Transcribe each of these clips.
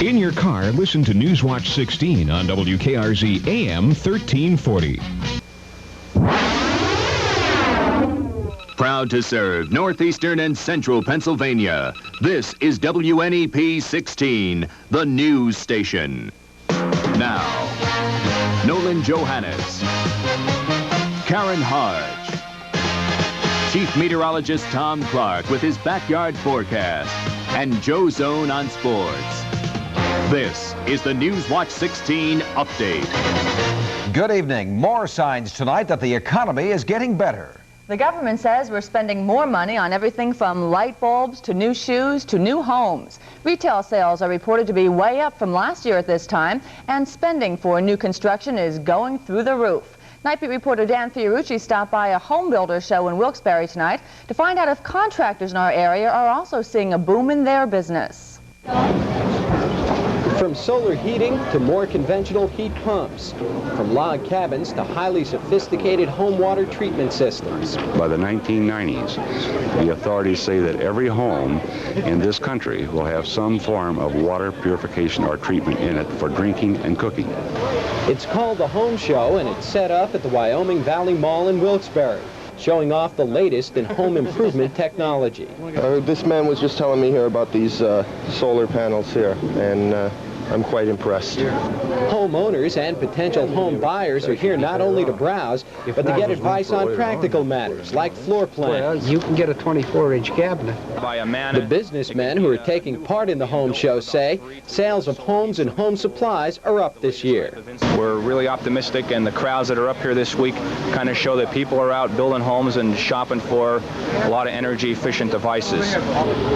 In your car, listen to Newswatch 16 on WKRZ AM 1340. Proud to serve northeastern and central Pennsylvania. This is WNEP 16, the news station. Now, Nolan Johannes, Karen Harch, Chief Meteorologist Tom Clark with his backyard forecast, and Joe Zone on sports. This is the Newswatch 16 update. Good evening. More signs tonight that the economy is getting better. The government says we're spending more money on everything from light bulbs to new shoes to new homes. Retail sales are reported to be way up from last year at this time, and spending for new construction is going through the roof. Night Beat reporter Dan Fiorucci stopped by a home builder show in Wilkes-Barre tonight to find out if contractors in our area are also seeing a boom in their business. From solar heating to more conventional heat pumps, from log cabins to highly sophisticated home water treatment systems. By the 1990s, the authorities say that every home in this country will have some form of water purification or treatment in it for drinking and cooking. It's called the Home Show, and it's set up at the Wyoming Valley Mall in Wilkes-Barre, showing off the latest in home improvement technology. This man was just telling me here about these solar panels here, and I'm quite impressed. Homeowners and potential home buyers are here not only to browse, but to get advice on practical matters like floor plans. You can get a 24-inch cabinet. The businessmen who are taking part in the home show say sales of homes and home supplies are up this year. We're really optimistic, and the crowds that are up here this week kind of show that people are out building homes and shopping for a lot of energy-efficient devices.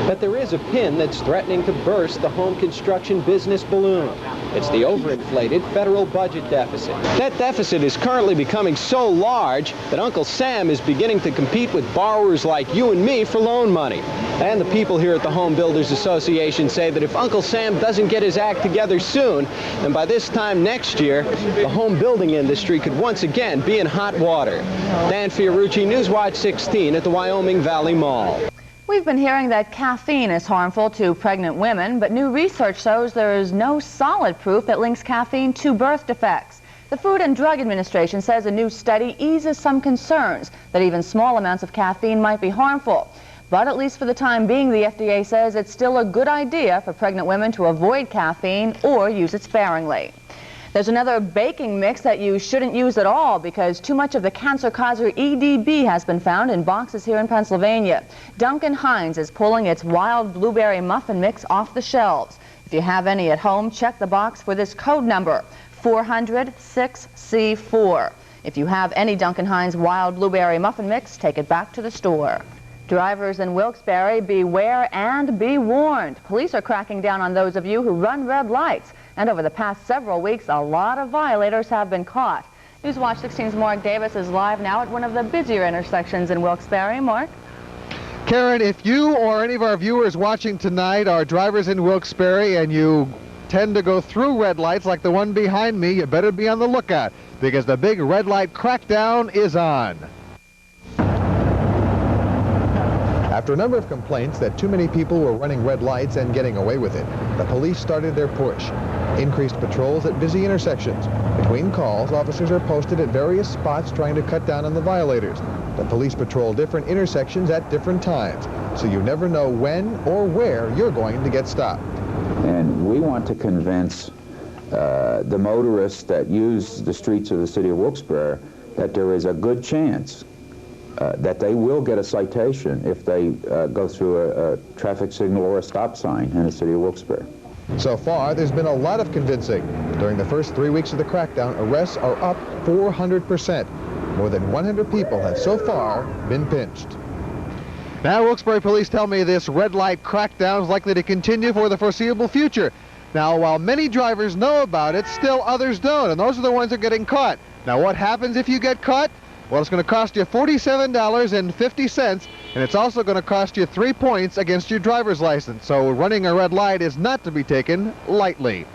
But there is a pin that's threatening to burst the home construction business balloon. It's the overinflated federal budget deficit. That deficit is currently becoming so large that Uncle Sam is beginning to compete with borrowers like you and me for loan money. And the people here at the Home Builders Association say that if Uncle Sam doesn't get his act together soon, then by this time next year, the home building industry could once again be in hot water. Dan Fiorucci, Newswatch 16 at the Wyoming Valley Mall. We've been hearing that caffeine is harmful to pregnant women, but new research shows there is no solid proof that links caffeine to birth defects. The Food and Drug Administration says a new study eases some concerns that even small amounts of caffeine might be harmful. But at least for the time being, the FDA says it's still a good idea for pregnant women to avoid caffeine or use it sparingly. There's another baking mix that you shouldn't use at all because too much of the cancer causer EDB has been found in boxes here in Pennsylvania. Duncan Hines is pulling its wild blueberry muffin mix off the shelves. If you have any at home, check the box for this code number, 400-6C4. If you have any Duncan Hines wild blueberry muffin mix, take it back to the store. Drivers in Wilkes-Barre, beware and be warned. Police are cracking down on those of you who run red lights. And over the past several weeks, a lot of violators have been caught. Newswatch 16's Mark Davis is live now at one of the busier intersections in Wilkes-Barre. Mark? Karen, if you or any of our viewers watching tonight are drivers in Wilkes-Barre and you tend to go through red lights like the one behind me, you better be on the lookout because the big red light crackdown is on. After a number of complaints that too many people were running red lights and getting away with it, the police started their push. Increased patrols at busy intersections. Between calls, officers are posted at various spots trying to cut down on the violators. The police patrol different intersections at different times, so you never know when or where you're going to get stopped. And we want to convince the motorists that use the streets of the city of Wilkes-Barre that there is a good chance that they will get a citation if they go through a traffic signal or a stop sign in the city of Wilkes-Barre. So far, there's been a lot of convincing. During the first 3 weeks of the crackdown, arrests are up 400%. More than 100 people have so far been pinched. Now, Wilkes-Barre police tell me this red light crackdown is likely to continue for the foreseeable future. Now, while many drivers know about it, still others don't, and those are the ones that are getting caught. Now, what happens if you get caught? Well, it's going to cost you $47.50, and it's also going to cost you 3 points against your driver's license. So running a red light is not to be taken lightly.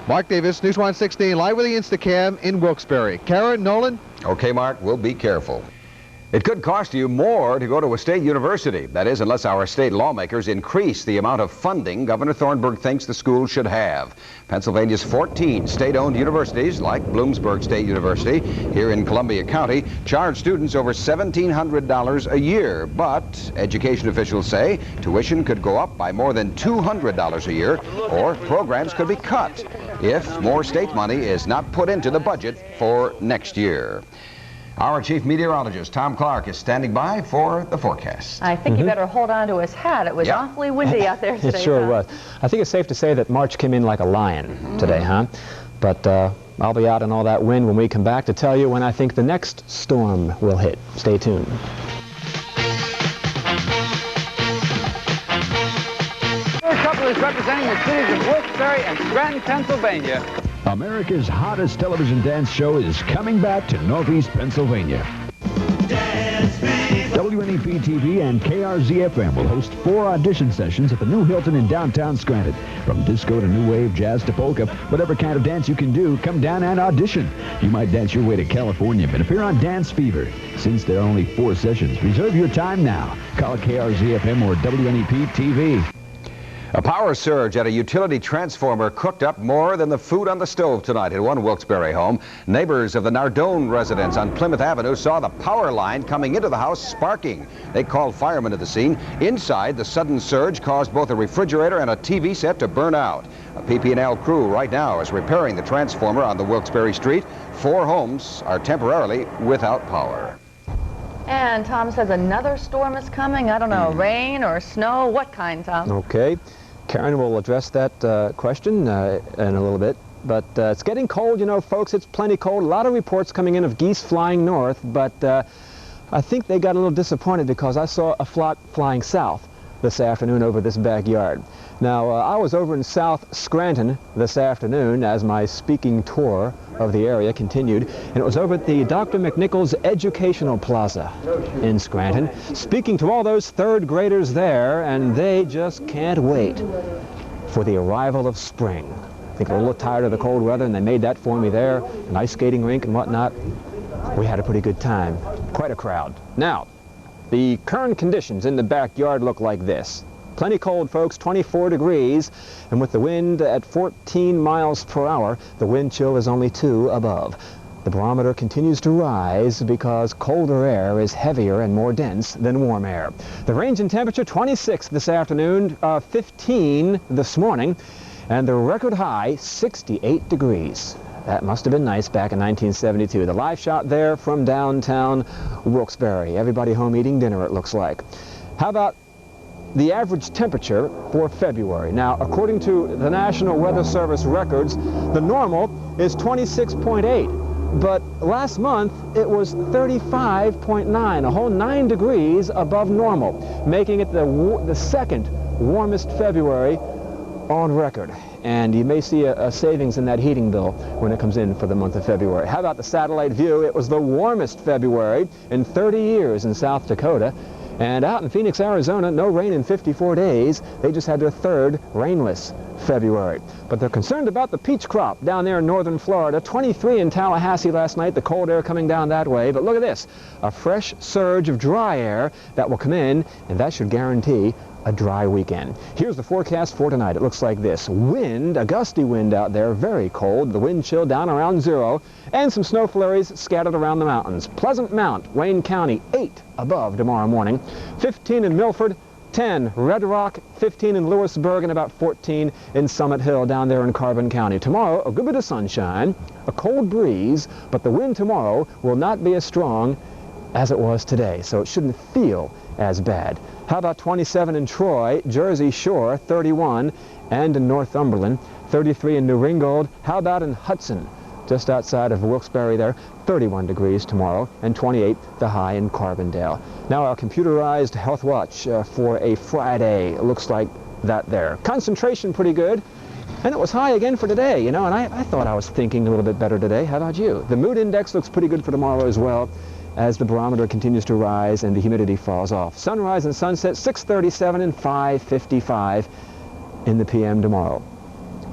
Mark Davis, Newswatch 16, live with the Instacam in Wilkes-Barre. Karen, Nolan? Okay, Mark, we'll be careful. It could cost you more to go to a state university. That is, unless our state lawmakers increase the amount of funding Governor Thornburg thinks the schools should have. Pennsylvania's 14 state-owned universities, like Bloomsburg State University here in Columbia County, charge students over $1,700 a year. But education officials say tuition could go up by more than $200 a year, or programs could be cut if more state money is not put into the budget for next year. Our chief meteorologist, Tom Clark, is standing by for the forecast. I think you better hold on to his hat. It was awfully windy out there today. It sure was. I think it's safe to say that March came in like a lion today, huh? But I'll be out in all that wind when we come back to tell you when I think the next storm will hit. Stay tuned. First couple is representing the cities of Wilkes-Barre and Scranton, Pennsylvania. America's hottest television dance show is coming back to Northeast Pennsylvania. WNEP TV and KRZ-FM will host 4 audition sessions at the New Hilton in downtown Scranton. From disco to new wave, jazz to polka, whatever kind of dance you can do, come down and audition. You might dance your way to California, but appear on Dance Fever. Since there are only 4 sessions, reserve your time now. Call KRZ-FM or WNEP TV. A power surge at a utility transformer cooked up more than the food on the stove tonight at one Wilkes-Barre home. Neighbors of the Nardone residence on Plymouth Avenue saw the power line coming into the house sparking. They called firemen to the scene. Inside, the sudden surge caused both a refrigerator and a TV set to burn out. A PP&L crew right now is repairing the transformer on the Wilkes-Barre street. 4 homes are temporarily without power. And Tom says another storm is coming. I don't know, rain or snow. What kind, Tom? Okay. Karen will address that question in a little bit. But it's getting cold, you know, folks. It's plenty cold. A lot of reports coming in of geese flying north. But I think they got a little disappointed because I saw a flock flying south this afternoon over this backyard. Now, I was over in South Scranton this afternoon as my speaking tour of the area continued, and it was over at the Dr. McNichols Educational Plaza in Scranton, speaking to all those 3rd graders there, and they just can't wait for the arrival of spring. I think they're a little tired of the cold weather, and they made that for me there, an ice skating rink and whatnot. We had a pretty good time, quite a crowd. Now, the current conditions in the backyard look like this. Plenty cold, folks, 24 degrees, and with the wind at 14 miles per hour, the wind chill is only 2 above. The barometer continues to rise because colder air is heavier and more dense than warm air. The range in temperature, 26 this afternoon, 15 this morning, and the record high, 68 degrees. That must have been nice back in 1972. The live shot there from downtown Wilkes-Barre. Everybody home eating dinner, it looks like. How about the average temperature for February? Now, according to the National Weather Service records, the normal is 26.8. But last month, it was 35.9, a whole 9 degrees above normal, making it the 2nd warmest February on record. And you may see a savings in that heating bill when it comes in for the month of February. How about the satellite view? It was the warmest February in 30 years in South Dakota. And out in Phoenix, Arizona, no rain in 54 days. They just had their 3rd rainless February. But they're concerned about the peach crop down there in northern Florida. 23 in Tallahassee last night, the cold air coming down that way. But look at this, a fresh surge of dry air that will come in, and that should guarantee a dry weekend. Here's the forecast for tonight. It looks like this. Wind, a gusty wind out there, very cold. The wind chill down around 0, and some snow flurries scattered around the mountains. Pleasant Mount, Wayne County, 8 above tomorrow morning. 15 in Milford, 10 Red Rock, 15 in Lewisburg, and about 14 in Summit Hill down there in Carbon County. Tomorrow, a good bit of sunshine, a cold breeze, but the wind tomorrow will not be as strong as it was today, so it shouldn't feel as bad. How about 27 in Troy, Jersey Shore, 31, and in Northumberland, 33 in New Ringgold. How about in Hudson, just outside of Wilkes-Barre there, 31 degrees tomorrow, and 28 the high in Carbondale. Now our computerized health watch for a Friday. It looks like that there. Concentration pretty good, and it was high again for today, you know, and I thought I was thinking a little bit better today. How about you? The mood index looks pretty good for tomorrow as well, as the barometer continues to rise and the humidity falls off. Sunrise and sunset, 6:37 and 5:55 in the p.m. tomorrow.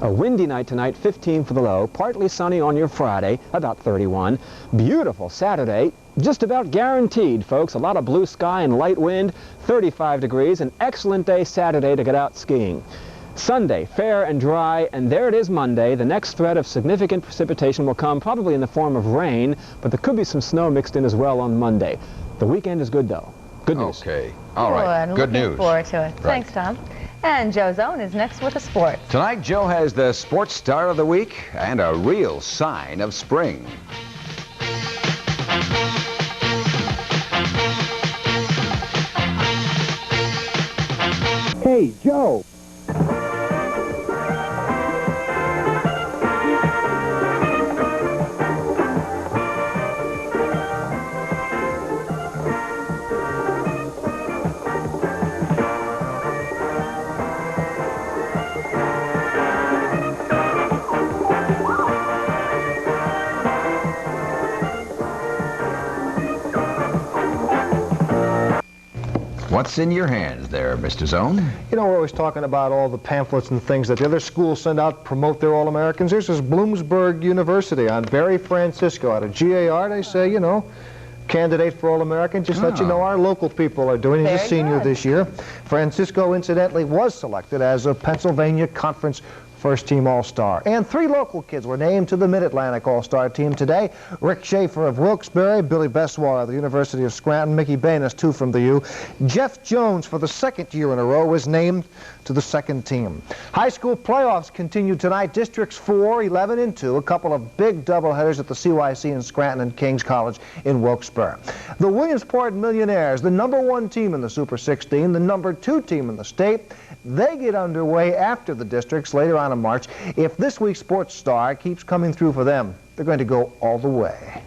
A windy night tonight, 15 for the low. Partly sunny on your Friday, about 31. Beautiful Saturday, Just about guaranteed, folks. A lot of blue sky and light wind, 35 degrees, an excellent day Saturday to get out skiing. Sunday, fair and dry, and there it is Monday. The next threat of significant precipitation will come probably in the form of rain, but there could be some snow mixed in as well on Monday. The weekend is good, though. Good news. Okay. All right. Good news. Looking forward to it. Right. Thanks, Tom. And Joe Zone is next with the sports. Tonight, Joe has the Sports Star of the Week and a real sign of spring. Hey, Joe. What's in your hands there, Mr. Zone? You know, we're always talking about all the pamphlets and things that the other schools send out to promote their All-Americans. Here's this Bloomsburg University on Barry Francisco out of GAR. They say, you know, candidate for All-American. Just let you know our local people are doing. He's a senior this year. Francisco, incidentally, was selected as a Pennsylvania Conference first-team All-Star. And 3 local kids were named to the Mid-Atlantic All-Star team today. Rick Schaefer of Wilkes-Barre, Billy Beswar of the University of Scranton, Mickey Banis, 2 from the U. Jeff Jones, for the 2nd year in a row, was named to the 2nd team. High school playoffs continue tonight. Districts 4, 11, and 2. A couple of big doubleheaders at the CYC in Scranton and King's College in Wilkes-Barre. The Williamsport Millionaires, the #1 team in the Super 16, the #2 team in the state, they get underway after the districts later on in March. If this week's Sports Star keeps coming through for them, they're going to go all the way.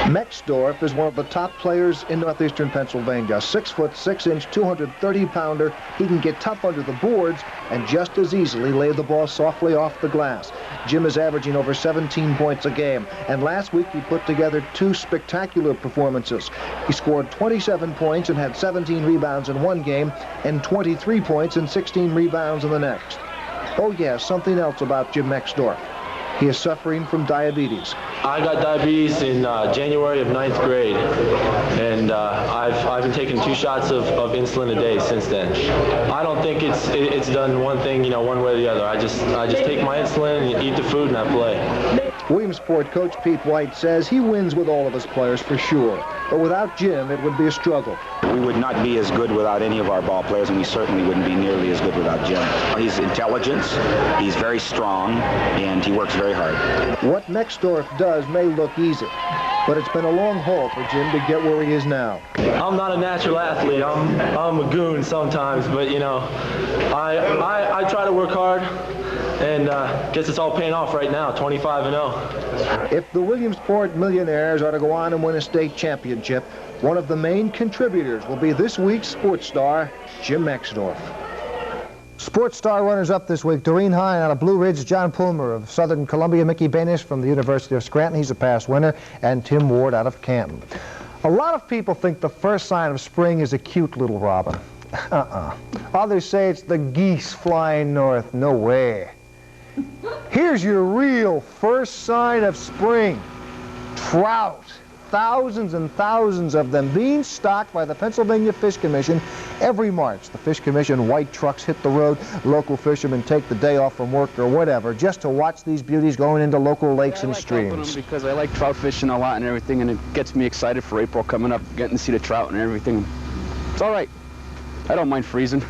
Mextorf is one of the top players in northeastern Pennsylvania. 6'6", 230-pounder. He can get tough under the boards and just as easily lay the ball softly off the glass. Jim is averaging over 17 points a game, and last week he put together 2 spectacular performances. He scored 27 points and had 17 rebounds in one game and 23 points and 16 rebounds in the next. Oh yes, something else about Jim Mextorf. He is suffering from diabetes. I got diabetes in January of 9th grade, and I've been taking 2 shots of insulin a day since then. I don't think it's done one thing, you know, one way or the other. I just take my insulin and eat the food and I play. Williamsport coach Pete White says he wins with all of his players for sure, but without Jim it would be a struggle. We would not be as good without any of our ball players, and we certainly wouldn't be nearly as good without Jim. He's intelligent, he's very strong, and he works very hard. What Mextorf does may look easy, but it's been a long haul for Jim to get where he is now. I'm not a natural athlete. I'm a goon sometimes, but you know, I try to work hard, and guess it's all paying off right now, 25-0. If the Williamsport Millionaires are to go on and win a state championship, one of the main contributors will be this week's sports star, Jim Mextorf. Sports Star runners-up this week, Doreen Hine out of Blue Ridge, John Pulmer of Southern Columbia, Mickey Banis from the University of Scranton, he's a past winner, and Tim Ward out of Canton. A lot of people think the first sign of spring is a cute little robin. Others say it's the geese flying north. No way. Here's your real first sign of spring. Trout. Thousands and thousands of them being stocked by the Pennsylvania Fish Commission every March. The Fish Commission white trucks hit the road. Local fishermen take the day off from work or whatever just to watch these beauties going into local lakes and streams. Because I like trout fishing a lot and everything, and it gets me excited for April coming up, getting to see the trout and everything. It's all right. I don't mind freezing.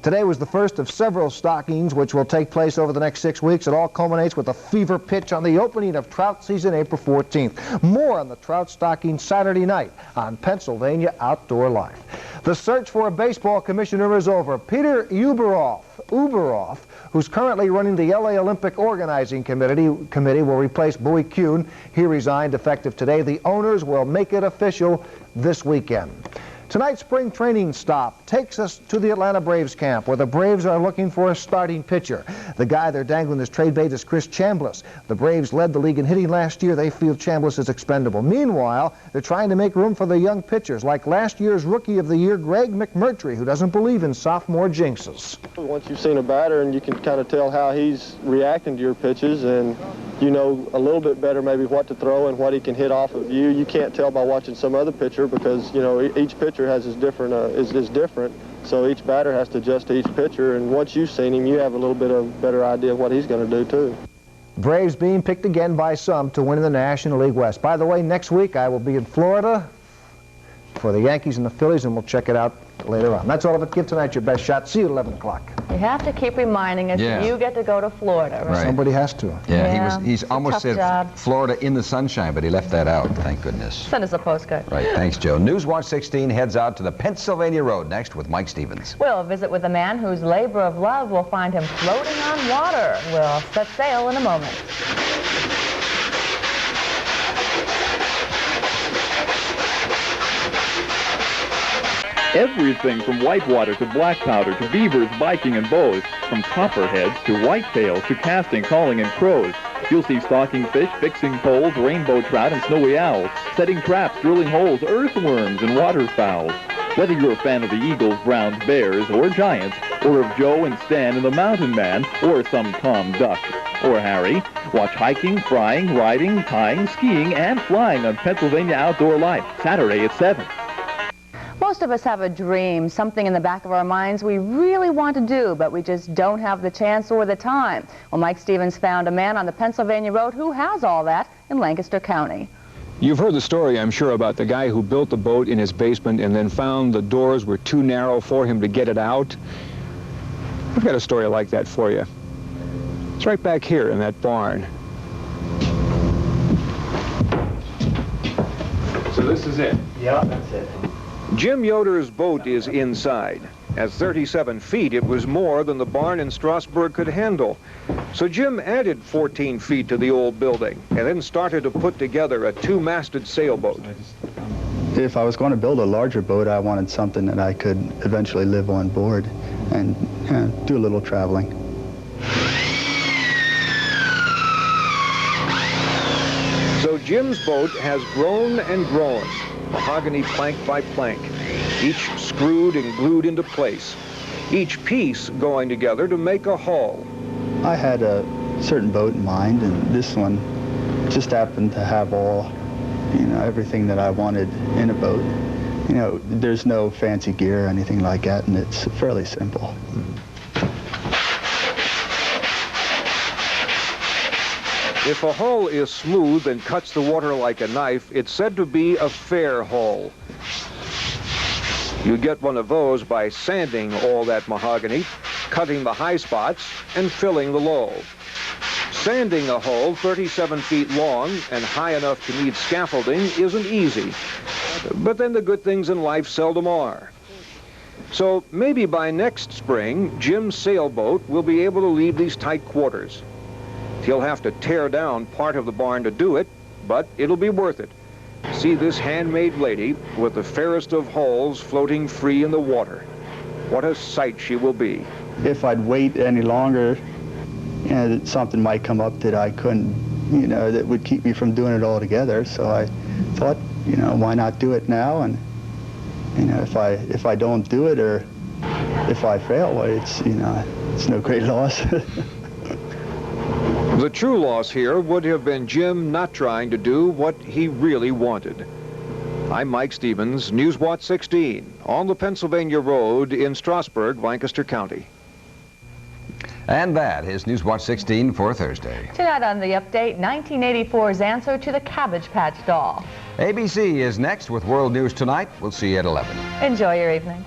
Today was the first of several stockings which will take place over the next 6 weeks. It all culminates with a fever pitch on the opening of trout season April 14th. More on the trout stocking Saturday night on Pennsylvania Outdoor Life. The search for a baseball commissioner is over. Peter Uberoff, who's currently running the LA Olympic Organizing Committee, will replace Bowie Kuhn. He resigned effective today. The owners will make it official this weekend. Tonight's spring training stop takes us to the Atlanta Braves camp, where the Braves are looking for a starting pitcher. The guy they're dangling as trade bait is Chris Chambliss. The Braves led the league in hitting last year. They feel Chambliss is expendable. Meanwhile, they're trying to make room for the young pitchers, like last year's Rookie of the Year, Greg McMurtry, who doesn't believe in sophomore jinxes. Once you've seen a batter and you can kind of tell how he's reacting to your pitches, and you know a little bit better maybe what to throw and what he can hit off of you. You can't tell by watching some other pitcher because, you know, each pitcher has his different, is different. So each batter has to adjust to each pitcher, and once you've seen him, you have a little bit of better idea of what he's going to do too. Braves being picked again by some to win in the National League West. By the way, next week I will be in Florida for the Yankees and the Phillies, and we'll check it out later on. That's all of it. Give tonight your best shot. See you at 11 o'clock. You have to keep reminding us that you get to go to Florida, right? Somebody has to. Yeah, he's it's a almost tough said job. Florida in the sunshine, but he left that out, thank goodness. Send us a postcard. Right, thanks, Joe. Newswatch 16 heads out to the Pennsylvania Road next with Mike Stevens. We'll visit with a man whose labor of love will find him floating on water. We'll set sail in a moment. Everything from whitewater to black powder to beavers, biking, and bows. From copperheads to whitetails to casting, calling, and crows. You'll see stalking fish, fixing poles, rainbow trout, and snowy owls. Setting traps, drilling holes, earthworms, and waterfowl. Whether you're a fan of the eagles, browns, bears, or giants, or of Joe and Stan and the Mountain Man, or some Tom Duck or Harry, watch hiking, frying, riding, tying, skiing, and flying on Pennsylvania Outdoor Life, Saturday at 7. Most of us have a dream, something in the back of our minds we really want to do, but we just don't have the chance or the time. Well, Mike Stevens found a man on the Pennsylvania Road who has all that in Lancaster County. You've heard the story, I'm sure, about the guy who built the boat in his basement and then found the doors were too narrow for him to get it out. We've got a story like that for you. It's right back here in that barn. So this is it? Yeah, that's it. Jim Yoder's boat is inside. At 37 feet, it was more than the barn in Strasburg could handle. So Jim added 14 feet to the old building and then started to put together a two-masted sailboat. If I was going to build a larger boat, I wanted something that I could eventually live on board and do a little traveling. So Jim's boat has grown and grown, mahogany plank by plank, each screwed and glued into place, each piece going together to make a hull. I had a certain boat in mind, and this one just happened to have all, everything that I wanted in a boat. There's no fancy gear or anything like that, and it's fairly simple. If a hull is smooth and cuts the water like a knife, it's said to be a fair hull. You get one of those by sanding all that mahogany, cutting the high spots, and filling the low. Sanding a hull 37 feet long and high enough to need scaffolding isn't easy. But then the good things in life seldom are. So maybe by next spring, Jim's sailboat will be able to leave these tight quarters. He'll have to tear down part of the barn to do it, but it'll be worth it. See this handmade lady with the fairest of hulls floating free in the water. What a sight she will be. If I'd wait any longer, something might come up that I couldn't, that would keep me from doing it altogether. So I thought, why not do it now? And, if I don't do it or if I fail, well, it's no great loss. The true loss here would have been Jim not trying to do what he really wanted. I'm Mike Stevens, Newswatch 16, on the Pennsylvania Road in Strasburg, Lancaster County. And that is Newswatch 16 for Thursday. Tonight on The Update, 1984's answer to the Cabbage Patch doll. ABC is next with World News Tonight. We'll see you at 11. Enjoy your evening.